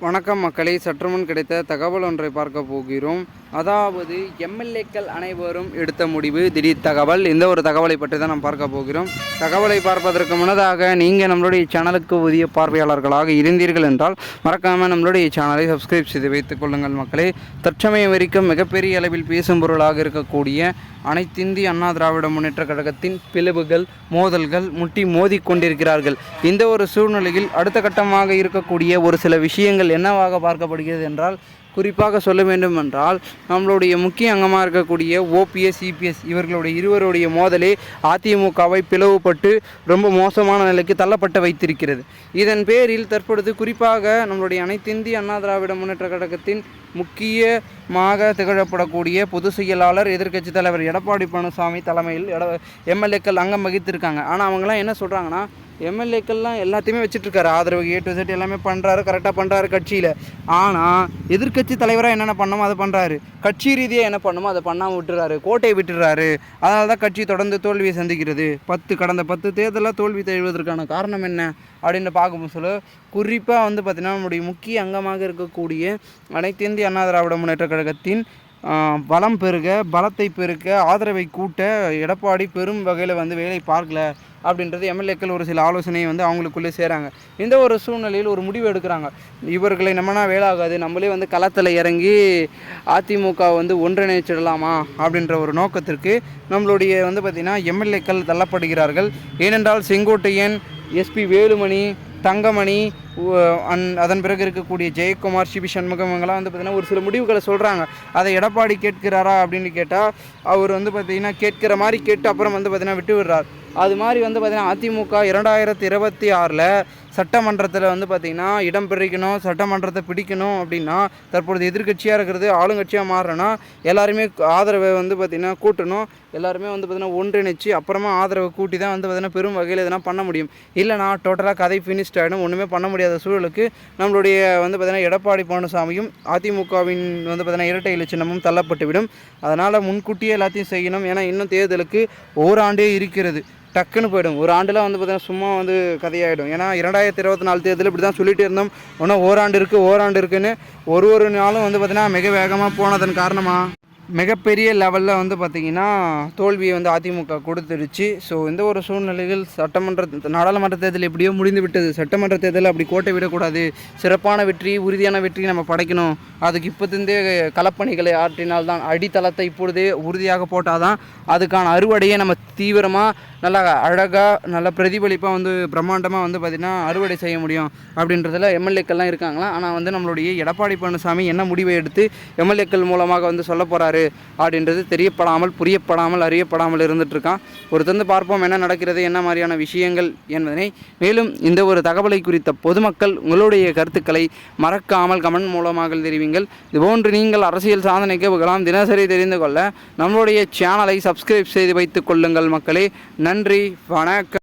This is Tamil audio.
வணக்கம் மக்களே, சற்றுமுன் கிடைத்த தகவல் ஒன்றை பார்க்க போகிறோம். அதாவது எம்எல்ஏக்கள் அனைவரும் எடுத்த முடிவு திடீர் தகவல். இந்த ஒரு தகவலை பற்றி தான் நாம் பார்க்க போகிறோம். தகவலை பார்ப்பதற்கு முன்னதாக நீங்கள் நம்மளுடைய சேனலுக்கு புதிய பார்வையாளர்களாக இருந்தீர்கள் என்றால் மறக்காமல் நம்மளுடைய சேனலை சப்ஸ்கிரைப் செய்து வைத்துக் கொள்ளுங்கள் மக்களே. தற்சமயம் வரைக்கும் மிகப்பெரிய அளவில் பேசும் பொருளாக இருக்கக்கூடிய அனைத்திந்திய அண்ணா திராவிட முன்னேற்ற கழகத்தின் பிளவுகள், மோதல்கள் முட்டி மோதி கொண்டிருக்கிறார்கள். இந்த ஒரு சூழ்நிலையில் அடுத்த கட்டமாக இருக்கக்கூடிய ஒரு சில விஷயங்கள் என்னவாக பார்க்கப்படுகிறது என்றால், குறிப்பாக சொல்ல வேண்டும் என்றால் நம்மளுடைய முக்கிய அங்கமாக இருக்கக்கூடிய ஓபிஎஸ், இபிஎஸ் இவர்களுடைய இருவருடைய மோதலே அதிமுகவை பிளவுபட்டு ரொம்ப மோசமான நிலைக்கு தள்ளப்பட்டு வைத்திருக்கிறது. இதன் பேரில் தற்பொழுது குறிப்பாக நம்மளுடைய அனைத்திந்திய அண்ணா திராவிட முன்னேற்ற கழகத்தின் முக்கியமாக திகழப்படக்கூடிய பொதுச் செயலாளர் எதிர்க்கட்சி தலைவர் எடப்பாடி பழனிசாமி தலைமையில் எம்எல்ஏக்கள் அங்கம் வகித்திருக்காங்க. ஆனால் அவங்களாம் என்ன சொல்கிறாங்கன்னா, எம்எல்ஏக்கள்லாம் எல்லாத்தையுமே வச்சுட்ருக்காரு, ஆதரவு A to Z எல்லாமே பண்ணுறாரு, கரெக்டாக பண்ணுறாரு கட்சியில். ஆனால் எதிர்க்கட்சி தலைவராக என்னென்ன பண்ணணுமோ அதை பண்ணுறாரு, கட்சி ரீதியாக என்ன பண்ணணுமோ அதை பண்ணாமல் விட்டுறாரு, கோட்டையை விட்டுறாரு. அதனால தான் கட்சி தொடர்ந்து தோல்வியை சந்திக்கிறது. கடந்த 10 தேர்தலில் தோல்வி தழுவதற்கான காரணம் என்ன அப்படின்னு பார்க்கும் சொல்ல, குறிப்பாக பார்த்திங்கன்னா நம்முடைய முக்கிய அங்கமாக இருக்கக்கூடிய அனைத்து இந்திய அண்ணா திராவிட முன்னேற்ற கழகத்தின் பலம் பெருக, பலத்தை பெருக்க, ஆதரவை கூட்ட எடப்பாடி பெரும் வகையில் வேலை பார்க்கல அப்படின்றது எம்எல்ஏக்கள் ஒரு சில ஆலோசனையை அவங்களுக்குள்ளே சேராங்க. இந்த ஒரு சூழ்நிலையில் ஒரு முடிவு எடுக்கிறாங்க. இவர்களை நம்மனா வேலாகாது, நம்மளே களத்தில் இறங்கி அதிமுக ஒன்றிணைச்சிடலாமா அப்படின்ற ஒரு நோக்கத்திற்கு நம்மளுடைய பார்த்திங்கன்னா எம்எல்ஏக்கள் தள்ளப்படுகிறார்கள். ஏனென்றால் செங்கோட்டையன், எஸ்பி வேலுமணி, தங்கமணி, அதன் பிறகு இருக்கக்கூடிய ஜெயக்குமார், சிபி சண்முகம் இவங்கெல்லாம் பார்த்திங்கன்னா ஒரு சில முடிவுகளை சொல்கிறாங்க. அதை எடப்பாடி கேட்கிறாரா அப்படின்னு கேட்டால் அவர் பார்த்திங்கன்னா கேட்கிற மாதிரி கேட்டு அப்புறம் பார்த்திங்கன்னா விட்டு விடுறார். அது மாதிரி பார்த்திங்கன்னா அதிமுக 2026 சட்டமன்றத்தில் பார்த்திங்கன்னா இடம் பிடிக்கணும், சட்டமன்றத்தை பிடிக்கணும் அப்படின்னா தற்பொழுது எதிர்கட்சியாக இருக்கிறது ஆளுங்கட்சியாக மாறுறேன்னா எல்லாருமே ஆதரவை பார்த்திங்கன்னா கூட்டணும். எல்லாருமே பார்த்திங்கன்னா ஒன்றிணைச்சு அப்புறமா ஆதரவை கூட்டி தான் பார்த்திங்கன்னா பெரும் வகையில் எதனா பண்ண முடியும். இல்லைனா டோட்டலாக கதை ஃபினிஷ்ட் ஆகிடும், ஒன்றுமே பண்ண முடியாத சூழலுக்கு நம்மளுடைய பார்த்திங்கன்னா எடப்பாடி பழனிசாமியும் அதிமுகவின் பார்த்திங்கன்னா இரட்டை இலை சின்னமும் தள்ளப்பட்டுவிடும். அதனால் முன்கூட்டியே எல்லாத்தையும் செய்யணும். ஏன்னா இன்னும் தேர்தலுக்கு ஓராண்டே இருக்கிறது. டக்குன்னு போய்டும். ஒரு ஆண்டில் பார்த்திங்கன்னா சும்மா கதையாகிடும். ஏன்னா 2024 தேர்தல் இப்படி தான் சொல்லிகிட்டே இருந்தோம். ஒன்றும் ஓராண்டு இருக்குன்னு ஒரு நாளும் பார்த்திங்கன்னா மிக வேகமாக போனதன் காரணமாக மிகப்பெரிய லெவலில் பார்த்திங்கன்னா தோல்வியை அதிமுக கொடுத்துருச்சு. ஸோ இந்த ஒரு சூழ்நிலையில் நாடாளுமன்ற தேர்தல் எப்படியோ முடிந்து விட்டது. சட்டமன்ற தேர்தல் அப்படி கோட்டை விடக்கூடாது. சிறப்பான வெற்றி, உறுதியான வெற்றி நம்ம படைக்கணும். அதுக்கு இப்போத்திருந்தே களப்பணிகளை ஆற்றினால்தான், அடித்தளத்தை இப்பொழுதே உறுதியாக போட்டால் தான் அதுக்கான அறுவடையை நம்ம தீவிரமாக நல்லா அழகாக நல்ல பிரதிபலிப்பாக பிரம்மாண்டமாக பார்த்திங்கன்னா அறுவடை செய்ய முடியும் அப்படின்றதில் எம்எல்ஏக்கள்லாம் இருக்காங்களா. ஆனால் நம்மளுடைய எடப்பாடி பழனிசாமி என்ன முடிவை எடுத்து எம்எல்ஏக்கள் மூலமாக சொல்ல போகிறாரு அப்படின்றது தெரியப்படாமல், புரியப்படாமல், அறியப்படாமல் இருந்துகிட்ருக்கான். ஒரு பார்ப்போம் என்ன நடக்கிறது, என்ன மாதிரியான விஷயங்கள் என்பதனை. மேலும் இந்த ஒரு தகவலை குறித்த பொதுமக்கள் உங்களுடைய கருத்துக்களை மறக்காமல் கமெண்ட் மூலமாக தெரிவிங்கள். இதுபோன்று நீங்கள் அரசியல் சாதனைக்கு தினசரி தெரிந்து கொள்ள நம்மளுடைய சேனலை சப்ஸ்கிரைப் செய்து வைத்துக் கொள்ளுங்கள் மக்களே. நன்றி, வணக்கம்.